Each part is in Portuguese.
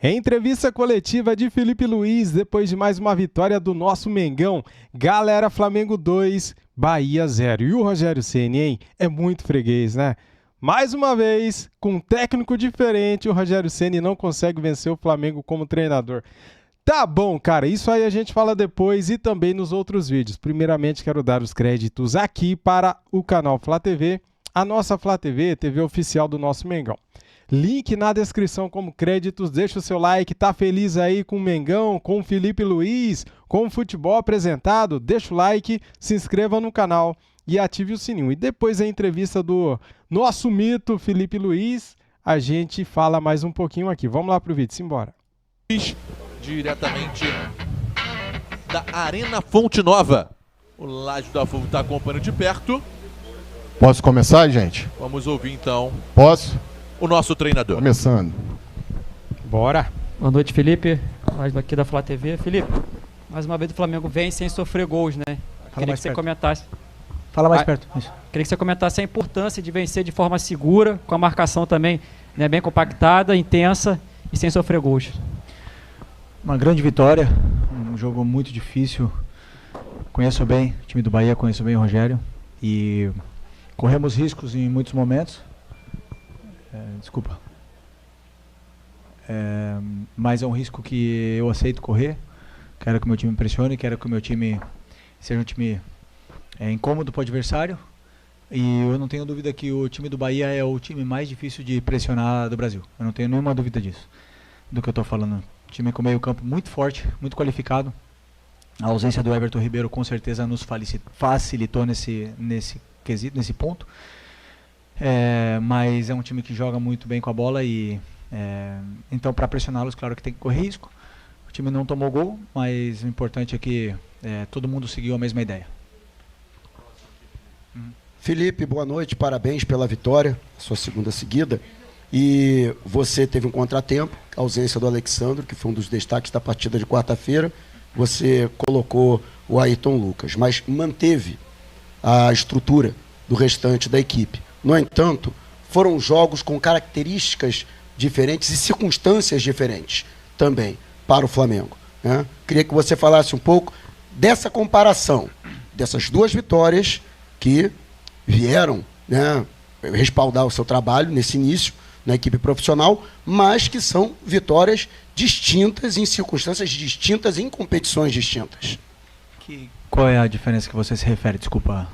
Entrevista coletiva de Felipe Luiz, depois de mais uma vitória do nosso Mengão. Galera, Flamengo 2, Bahia 0. E o Rogério Ceni, hein? É muito freguês, né? Mais uma vez, com um técnico diferente, o Rogério Ceni não consegue vencer o Flamengo como treinador. Tá bom, cara, isso aí a gente fala depois e também nos outros vídeos. Primeiramente, quero dar os créditos aqui para o canal Flá TV, a nossa Flá TV, TV oficial do nosso Mengão. Link na descrição como créditos, deixa o seu like, tá feliz aí com o Mengão, com o Felipe Luiz, com o futebol apresentado? Deixa o like, se inscreva no canal e ative o sininho. E depois da entrevista do nosso mito Felipe Luiz, a gente fala mais um pouquinho aqui. Vamos lá pro vídeo, simbora. Diretamente da Arena Fonte Nova. O Laje da Fogo está acompanhando de perto. Posso começar, gente? Vamos ouvir então. Posso? O nosso treinador. Começando. Bora. Boa noite, Felipe. Nós aqui da Flá TV. Felipe, mais uma vez o Flamengo vem sem sofrer gols, né? Queria que você comentasse. Fala mais perto. Isso. Queria que você comentasse a importância de vencer de forma segura, com a marcação também, né, bem compactada, intensa e sem sofrer gols. Uma grande vitória, um jogo muito difícil. Conheço bem o time do Bahia, conheço bem o Rogério e corremos riscos em muitos momentos. Mas é um risco que eu aceito correr. Quero que o meu time pressione, quero que o meu time seja um time incômodo para o adversário. E eu não tenho dúvida que o time do Bahia é o time mais difícil de pressionar do Brasil. Eu não tenho nenhuma dúvida disso, do que eu estou falando. Time com meio campo muito forte, muito qualificado. A ausência do Everton Ribeiro com certeza nos facilitou nesse quesito, nesse ponto. Mas é um time que joga muito bem com a bola e então para pressioná-los, claro que tem que correr risco. O time não tomou gol, mas o importante é que todo mundo seguiu a mesma ideia. Felipe, boa noite, parabéns pela vitória, sua segunda seguida. E você teve um contratempo, a ausência do Alexandre, que foi um dos destaques da partida de quarta-feira. Você colocou o Ayrton Lucas, mas manteve a estrutura do restante da equipe. No entanto, foram jogos com características diferentes e circunstâncias diferentes também para o Flamengo, né? Queria que você falasse um pouco dessa comparação, dessas duas vitórias que vieram, né, respaldar o seu trabalho nesse início na equipe profissional, mas que são vitórias distintas, em circunstâncias distintas, em competições distintas. Qual é a diferença que você se refere? Desculpa.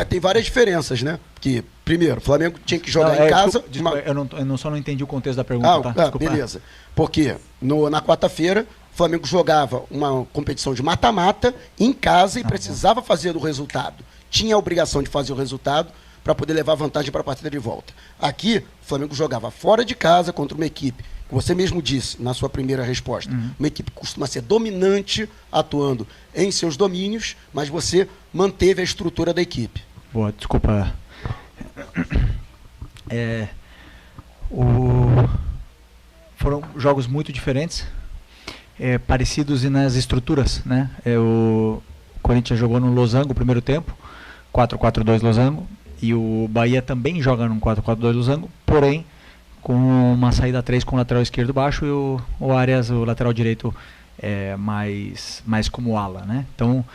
Tem várias diferenças, né? Que, primeiro, o Flamengo tinha que jogar em casa... Desculpa, eu só não entendi o contexto da pergunta. Beleza. Porque na quarta-feira, o Flamengo jogava uma competição de mata-mata em casa e precisava fazer o resultado. Tinha a obrigação de fazer o resultado para poder levar vantagem para a partida de volta. Aqui, o Flamengo jogava fora de casa contra uma equipe, que você mesmo disse na sua primeira resposta, uma equipe que costuma ser dominante, atuando em seus domínios, mas você manteve a estrutura da equipe. Boa, desculpa. Foram jogos muito diferentes, parecidos nas estruturas, né? O Corinthians jogou no Losango o primeiro tempo, 4-4-2 Losango, e o Bahia também joga num 4-4-2 Losango, porém com uma saída 3 com o lateral esquerdo baixo e o Arias, o lateral direito, mais como ala, né? Então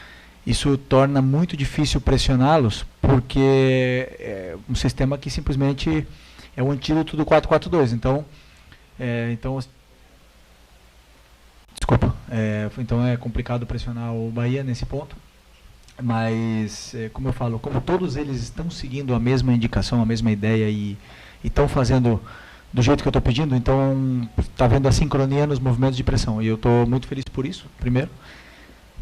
isso torna muito difícil pressioná-los, porque é um sistema que simplesmente é o antídoto do 4-4-2. Então é complicado pressionar o Bahia nesse ponto. Mas, como eu falo, como todos eles estão seguindo a mesma indicação, a mesma ideia e estão fazendo do jeito que eu estou pedindo, então está vendo a sincronia nos movimentos de pressão. E eu estou muito feliz por isso, primeiro.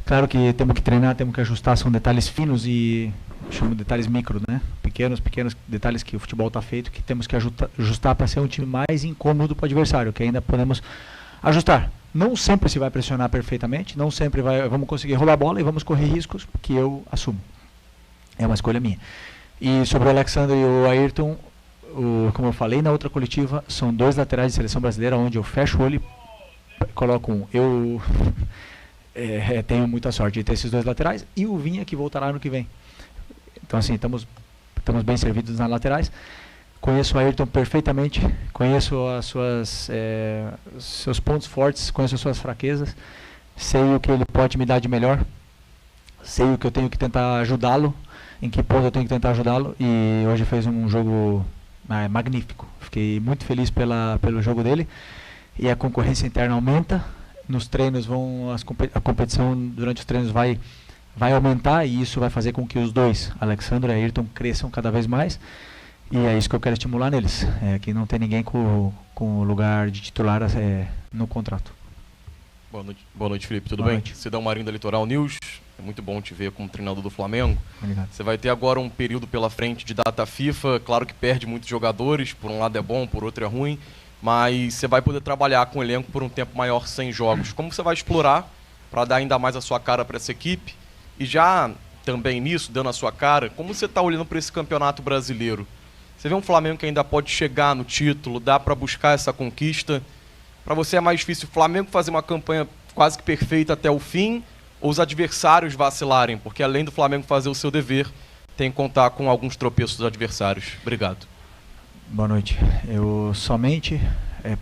Claro que temos que treinar, temos que ajustar, são detalhes finos e chamo de detalhes micro, né? Pequenos detalhes que o futebol está feito, que temos que ajustar para ser um time mais incômodo para o adversário, que ainda podemos ajustar. Não sempre se vai pressionar perfeitamente, não sempre vamos conseguir rolar a bola e vamos correr riscos, que eu assumo. É uma escolha minha. E sobre o Alexandre e o Ayrton, como eu falei na outra coletiva, são dois laterais de seleção brasileira, onde eu fecho o olho e coloco um. Eu tenho muita sorte de ter esses dois laterais e o Vinha, que voltará ano que vem. Então, assim, estamos bem servidos nas laterais. conheço o Ayrton perfeitamente, conheço seus pontos fortes, conheço as suas fraquezas, sei o que ele pode me dar de melhor, sei o que eu tenho que tentar ajudá-lo, em que ponto eu tenho que tentar ajudá-lo, e hoje fez um jogo magnífico. Fiquei muito feliz pelo jogo dele, e a concorrência interna aumenta, nos treinos a competição durante os treinos vai aumentar, e isso vai fazer com que os dois, Alexandre e Ayrton, cresçam cada vez mais. E é isso que eu quero estimular neles, que não tem ninguém com o lugar de titular no contrato. Boa noite, Felipe, tudo Boa bem? noite. Cidão Marinho da Litoral News, é muito bom te ver como treinador do Flamengo. Obrigado. Você vai ter agora um período pela frente de data FIFA, claro que perde muitos jogadores, por um lado é bom, por outro é ruim, mas você vai poder trabalhar com o elenco por um tempo maior sem jogos. Como você vai explorar para dar ainda mais a sua cara para essa equipe? E já também nisso, dando a sua cara, como você está olhando para esse campeonato brasileiro? Você vê um Flamengo que ainda pode chegar no título, dá para buscar essa conquista? Para você é mais difícil o Flamengo fazer uma campanha quase que perfeita até o fim ou os adversários vacilarem? Porque além do Flamengo fazer o seu dever, tem que contar com alguns tropeços dos adversários. Obrigado. Boa noite. Eu somente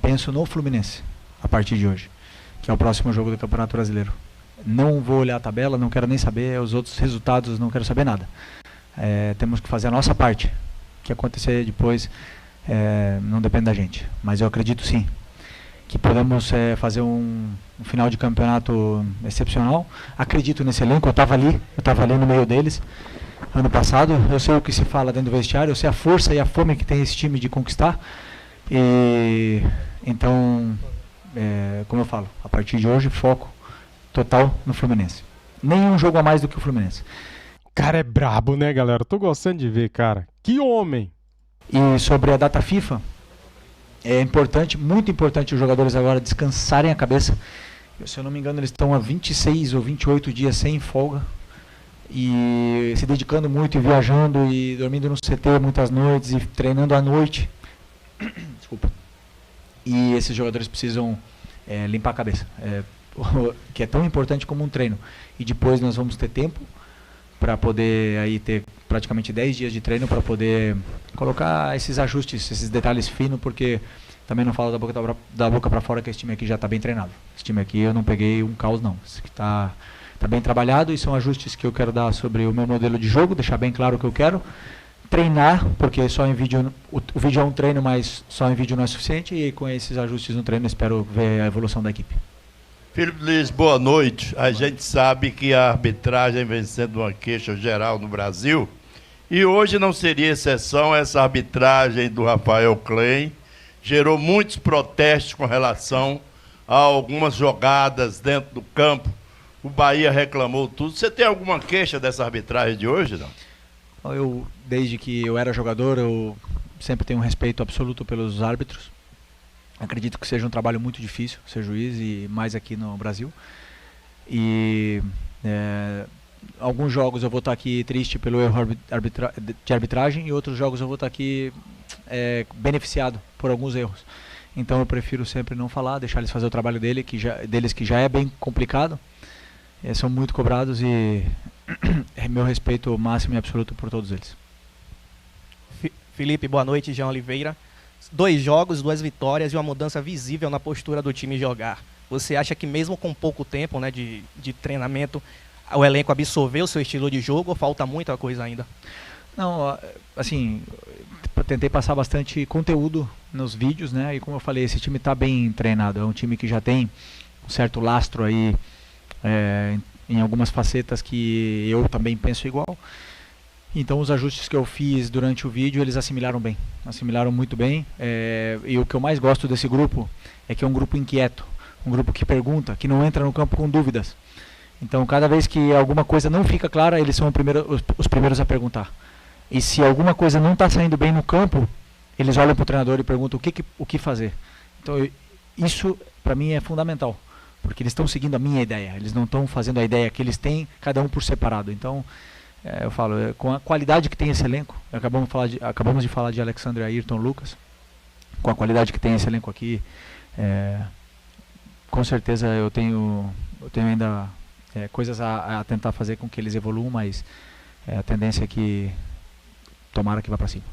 penso no Fluminense a partir de hoje, que é o próximo jogo do Campeonato Brasileiro. Não vou olhar a tabela, não quero nem saber os outros resultados, não quero saber nada. Temos que fazer a nossa parte. O que acontecer depois não depende da gente. Mas eu acredito sim que podemos fazer um final de campeonato excepcional. Acredito nesse elenco, eu estava ali no meio deles ano passado. Eu sei o que se fala dentro do vestiário, eu sei a força e a fome que tem esse time de conquistar. E então, como eu falo, a partir de hoje, foco total no Fluminense. Nenhum jogo a mais do que o Fluminense. O cara é brabo, né, galera? Tô gostando de ver, cara. Que homem! E sobre a data FIFA, é importante, muito importante os jogadores agora descansarem a cabeça. Se eu não me engano, eles estão há 26 ou 28 dias sem folga. E se dedicando muito e viajando e dormindo no CT muitas noites e treinando à noite. Desculpa. E esses jogadores precisam limpar a cabeça. Que é tão importante como um treino. E depois nós vamos ter tempo para poder aí ter praticamente 10 dias de treino para poder colocar esses ajustes, esses detalhes finos, porque também não falo da boca para fora que esse time aqui já está bem treinado. Esse time aqui eu não peguei um caos não. Esse aqui está bem trabalhado e são ajustes que eu quero dar sobre o meu modelo de jogo, deixar bem claro o que eu quero. Treinar, porque só em vídeo, o vídeo é um treino, mas só em vídeo não é suficiente, e com esses ajustes no treino eu espero ver a evolução da equipe. Felipe Luiz, boa noite. A gente sabe que a arbitragem vem sendo uma queixa geral no Brasil, e hoje não seria exceção. Essa arbitragem do Rafael Klein gerou muitos protestos com relação a algumas jogadas dentro do campo. O Bahia reclamou tudo. Você tem alguma queixa dessa arbitragem de hoje, não? Eu, desde que eu era jogador, eu sempre tenho um respeito absoluto pelos árbitros. Acredito que seja um trabalho muito difícil ser juiz, e mais aqui no Brasil. E alguns jogos eu vou estar aqui triste pelo erro de arbitragem, e outros jogos eu vou estar aqui beneficiado por alguns erros. Então eu prefiro sempre não falar, deixar eles fazer o trabalho deles, que já é bem complicado. São muito cobrados e meu respeito máximo e absoluto por todos eles. Felipe, boa noite. Jean Oliveira. 2 jogos, 2 vitórias e uma mudança visível na postura do time jogar. Você acha que mesmo com pouco tempo, né, de treinamento, o elenco absorveu o seu estilo de jogo, ou falta muita coisa ainda? Não, assim, tentei passar bastante conteúdo nos vídeos, né? E como eu falei, esse time está bem treinado. É um time que já tem um certo lastro aí em algumas facetas que eu também penso igual. Então os ajustes que eu fiz durante o vídeo, eles assimilaram bem, assimilaram muito bem. E o que eu mais gosto desse grupo é que é um grupo inquieto, um grupo que pergunta, que não entra no campo com dúvidas. Então cada vez que alguma coisa não fica clara, eles são os primeiros a perguntar. E se alguma coisa não está saindo bem no campo, eles olham para o treinador e perguntam o que fazer. Então isso para mim é fundamental, porque eles estão seguindo a minha ideia, eles não estão fazendo a ideia que eles têm, cada um por separado. Então eu falo, com a qualidade que tem esse elenco, acabamos de falar de Alexandre, Ayrton, Lucas, com a qualidade que tem esse elenco aqui, com certeza eu tenho ainda coisas a tentar fazer com que eles evoluam, mas a tendência é que tomara que vá para cima.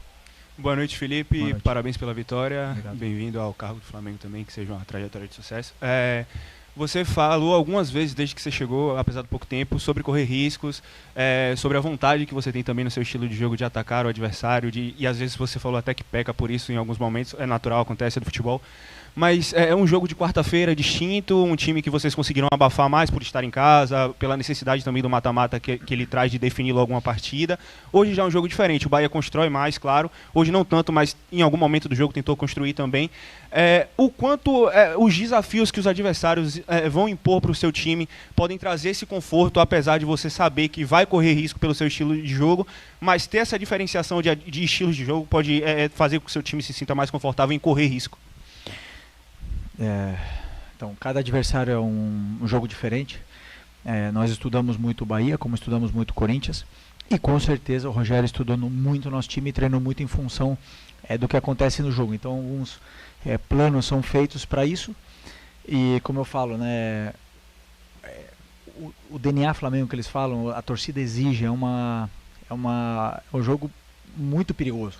Boa noite, Felipe. Boa noite. Parabéns pela vitória. Obrigado. Bem-vindo ao cargo do Flamengo também, que seja uma trajetória de sucesso. Você falou algumas vezes, desde que você chegou, apesar do pouco tempo, sobre correr riscos, sobre a vontade que você tem também no seu estilo de jogo de atacar o adversário, e às vezes você falou até que peca por isso em alguns momentos, é natural, acontece, é do futebol. Mas é um jogo de quarta-feira distinto, um time que vocês conseguiram abafar mais por estar em casa, pela necessidade também do mata-mata que ele traz de definir logo uma partida. Hoje já é um jogo diferente, o Bahia constrói mais, claro. Hoje não tanto, mas em algum momento do jogo tentou construir também. O quanto os desafios que os adversários vão impor para o seu time podem trazer esse conforto, apesar de você saber que vai correr risco pelo seu estilo de jogo, mas ter essa diferenciação de estilos de jogo pode fazer com que o seu time se sinta mais confortável em correr risco. Então, cada adversário é um jogo diferente. Nós estudamos muito o Bahia, como estudamos muito o Corinthians, e com certeza o Rogério estudou muito o nosso time e treinou muito em função do que acontece no jogo. Então, alguns planos são feitos para isso, e como eu falo, né, o DNA Flamengo que eles falam, a torcida exige, é um jogo muito perigoso,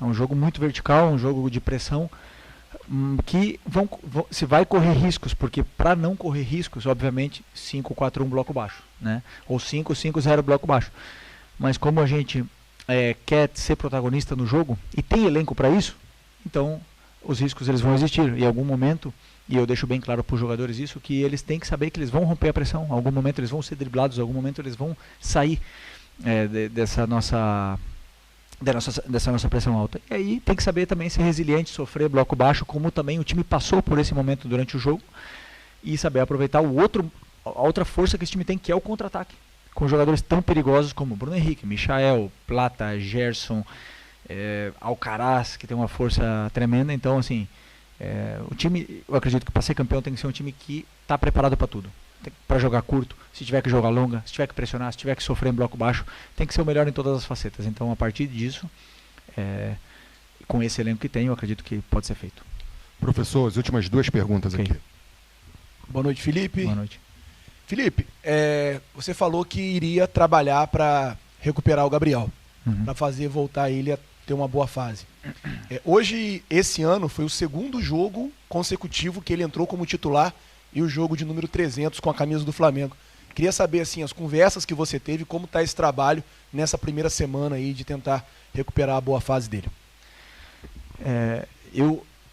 é um jogo muito vertical, um jogo de pressão, que se vai correr riscos, porque para não correr riscos, obviamente 5-4-1 bloco baixo, né? Ou 5-5-0 bloco baixo. Mas como a gente quer ser protagonista no jogo e tem elenco para isso, então os riscos eles vão existir. Em algum momento, e eu deixo bem claro para os jogadores isso, que eles têm que saber que eles vão romper a pressão. Em algum momento eles vão ser driblados, em algum momento eles vão sair dessa nossa pressão alta. E aí tem que saber também ser resiliente, sofrer bloco baixo, como também o time passou por esse momento durante o jogo, e saber aproveitar a outra força que esse time tem, que é o contra-ataque, com jogadores tão perigosos como Bruno Henrique, Michael, Plata, Gerson, Alcaraz, que tem uma força tremenda. Então, assim, o time, eu acredito que para ser campeão tem que ser um time que está preparado para tudo. Para jogar curto, se tiver que jogar longa, se tiver que pressionar, se tiver que sofrer em bloco baixo, tem que ser o melhor em todas as facetas. Então, a partir disso, com esse elenco que tem, eu acredito que pode ser feito. Professor, as últimas duas perguntas aqui. Boa noite, Felipe. Boa noite. Felipe, você falou que iria trabalhar para recuperar o Gabriel, para fazer voltar ele a ter uma boa fase. Hoje, esse ano, foi o segundo jogo consecutivo que ele entrou como titular e o jogo de número 300 com a camisa do Flamengo. Queria saber, assim, as conversas que você teve, como está esse trabalho nessa primeira semana aí de tentar recuperar a boa fase dele.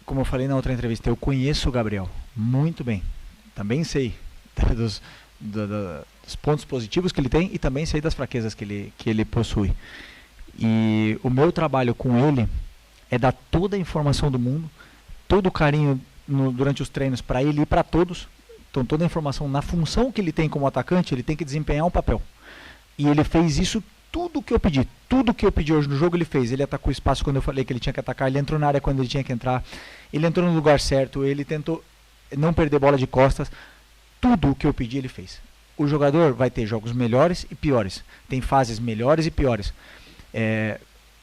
Como eu falei na outra entrevista, eu conheço o Gabriel muito bem. Também sei dos pontos positivos que ele tem e também sei das fraquezas que ele possui. E o meu trabalho com ele é dar toda a informação do mundo, todo o carinho durante os treinos para ele e para todos. Então, toda a informação na função que ele tem como atacante, ele tem que desempenhar um papel. E ele fez isso, tudo que eu pedi hoje no jogo ele fez. Ele atacou o espaço quando eu falei que ele tinha que atacar, ele entrou na área quando ele tinha que entrar, ele entrou no lugar certo, ele tentou não perder bola de costas. Tudo o que eu pedi ele fez. O jogador vai ter jogos melhores e piores, tem fases melhores e piores,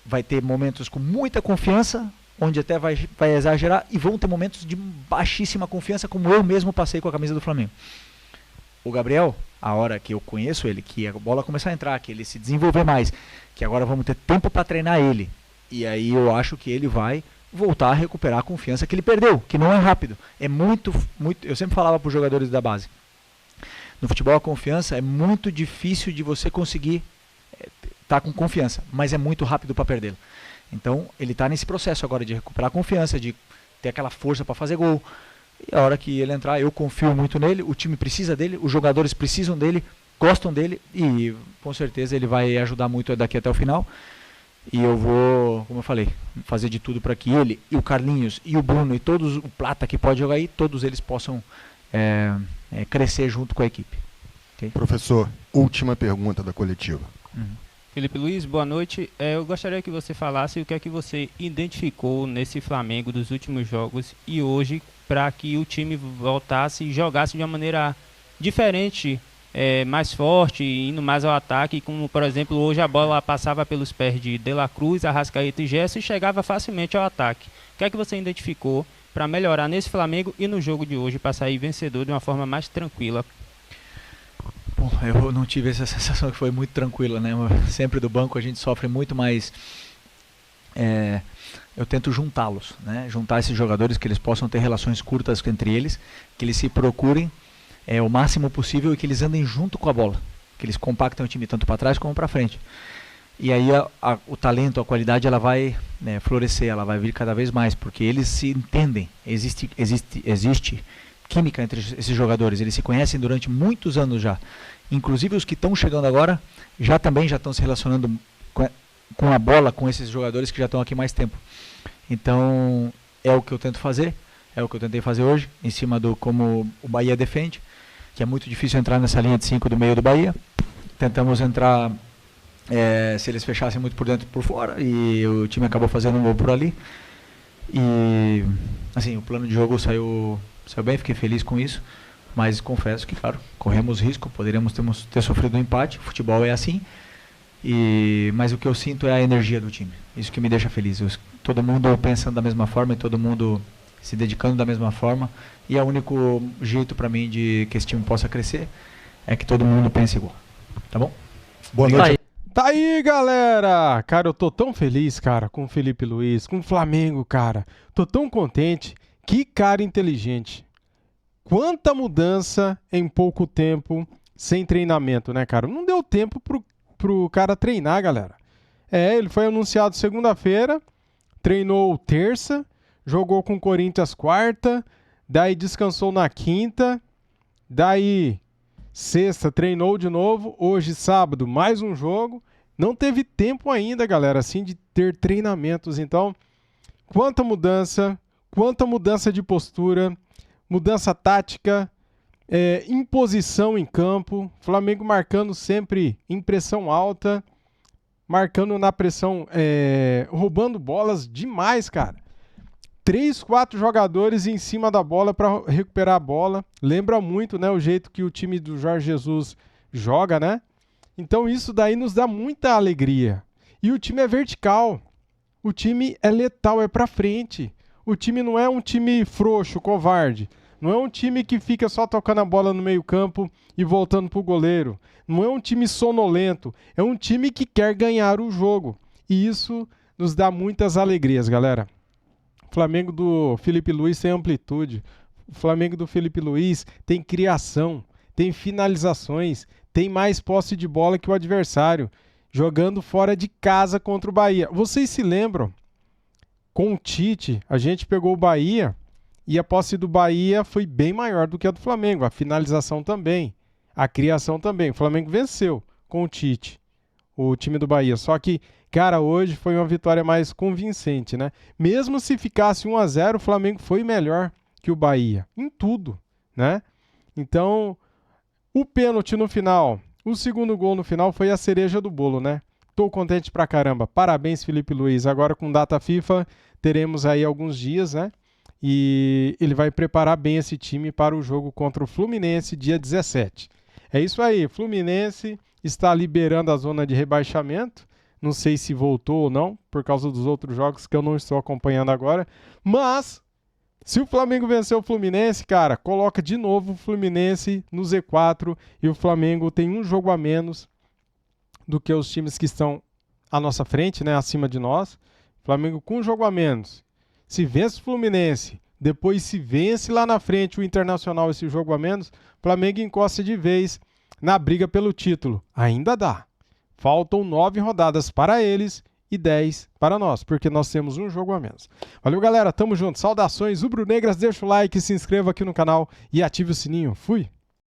vai ter momentos com muita confiança, onde até vai exagerar, e vão ter momentos de baixíssima confiança, como eu mesmo passei com a camisa do Flamengo. O Gabriel, a hora que eu conheço ele, que a bola começar a entrar, que ele se desenvolver mais, que agora vamos ter tempo para treinar ele, e aí eu acho que ele vai voltar a recuperar a confiança que ele perdeu, que não é rápido. É muito, eu sempre falava para os jogadores da base, no futebol a confiança é muito difícil de você conseguir estar com confiança, mas é muito rápido para perdê-la. Então, ele está nesse processo agora de recuperar a confiança, de ter aquela força para fazer gol. E a hora que ele entrar, eu confio muito nele, o time precisa dele, os jogadores precisam dele, gostam dele, e com certeza ele vai ajudar muito daqui até o final. E eu vou, como eu falei, fazer de tudo para que ele, e o Carlinhos, e o Bruno, e todos, o Plata que pode jogar aí, todos eles possam crescer junto com a equipe. Okay? Professor, última pergunta da coletiva. Felipe Luiz, boa noite. Eu gostaria que você falasse o que é que você identificou nesse Flamengo dos últimos jogos e hoje para que o time voltasse e jogasse de uma maneira diferente, mais forte, indo mais ao ataque, como por exemplo hoje a bola passava pelos pés de La Cruz, Arrascaeta e Gerson e chegava facilmente ao ataque. O que é que você identificou para melhorar nesse Flamengo e no jogo de hoje para sair vencedor de uma forma mais tranquila? Bom, eu não tive essa sensação que foi muito tranquila, né? Sempre do banco a gente sofre muito mais eu tento juntá-los, né? Juntar esses jogadores, que eles possam ter relações curtas entre eles, que eles se procurem o máximo possível e que eles andem junto com a bola, que eles compactem o time tanto para trás como para frente. E aí o talento, a qualidade, ela vai florescer, ela vai vir cada vez mais, porque eles se entendem, existe química entre esses jogadores, eles se conhecem durante muitos anos já. Inclusive os que estão chegando agora já estão se relacionando com a bola, com esses jogadores que já estão aqui mais tempo. Então é o que eu tento fazer, é o que eu tentei fazer hoje, em cima do como o Bahia defende, que é muito difícil entrar nessa linha de 5 do meio do Bahia. Tentamos entrar se eles fechassem muito por dentro e por fora, e o time acabou fazendo um gol por ali. E assim, o plano de jogo saiu bem, fiquei feliz com isso, mas confesso que, claro, corremos risco, poderíamos ter sofrido um empate, o futebol é assim, mas o que eu sinto é a energia do time, isso que me deixa feliz, todo mundo pensando da mesma forma e todo mundo se dedicando da mesma forma, e é o único jeito para mim de que esse time possa crescer, é que todo mundo pense igual, tá bom? Boa noite. Tá aí, galera! Cara, eu tô tão feliz, cara, com o Felipe Luiz, com o Flamengo, cara. Tô tão contente. Que cara inteligente. Quanta mudança em pouco tempo, sem treinamento, né, cara? Não deu tempo pro cara treinar, galera. Ele foi anunciado segunda-feira, treinou terça, jogou com o Corinthians quarta, daí descansou na quinta, daí sexta treinou de novo, hoje sábado mais um jogo. Não teve tempo ainda, galera, assim, de ter treinamentos. Então, quanta mudança de postura, mudança tática, imposição em campo, Flamengo marcando sempre em pressão alta, marcando na pressão, roubando bolas demais, cara. 3, 4 jogadores em cima da bola para recuperar a bola. Lembra muito, né, o jeito que o time do Jorge Jesus joga, né? Então isso daí nos dá muita alegria. E o time é vertical. O time é letal, é para frente. O time não é um time frouxo, covarde. Não é um time que fica só tocando a bola no meio-campo e voltando pro goleiro. Não é um time sonolento. É um time que quer ganhar o jogo. E isso nos dá muitas alegrias, galera. O Flamengo do Felipe Luiz tem amplitude. O Flamengo do Felipe Luiz tem criação, tem finalizações, tem mais posse de bola que o adversário, jogando fora de casa contra o Bahia. Vocês se lembram? Com o Tite, a gente pegou o Bahia e a posse do Bahia foi bem maior do que a do Flamengo. A finalização também, a criação também. O Flamengo venceu com o Tite, o time do Bahia. Só que, cara, hoje foi uma vitória mais convincente, né? Mesmo se ficasse 1-0, o Flamengo foi melhor que o Bahia, em tudo, né? Então, o pênalti no final, o segundo gol no final foi a cereja do bolo, né? Tô contente pra caramba. Parabéns, Felipe Luiz. Agora com data FIFA, teremos aí alguns dias, né? E ele vai preparar bem esse time para o jogo contra o Fluminense, dia 17. É isso aí, Fluminense está liberando a zona de rebaixamento. Não sei se voltou ou não, por causa dos outros jogos que eu não estou acompanhando agora. Mas, se o Flamengo vencer o Fluminense, cara, coloca de novo o Fluminense no Z4 e o Flamengo tem um jogo a menos do que os times que estão à nossa frente, né, acima de nós. Flamengo com um jogo a menos. Se vence o Fluminense, depois se vence lá na frente o Internacional esse jogo a menos, Flamengo encosta de vez na briga pelo título. Ainda dá. Faltam 9 rodadas para eles e 10 para nós, porque nós temos um jogo a menos. Valeu, galera. Tamo junto. Saudações rubro-negras. Deixa o like, se inscreva aqui no canal e ative o sininho. Fui!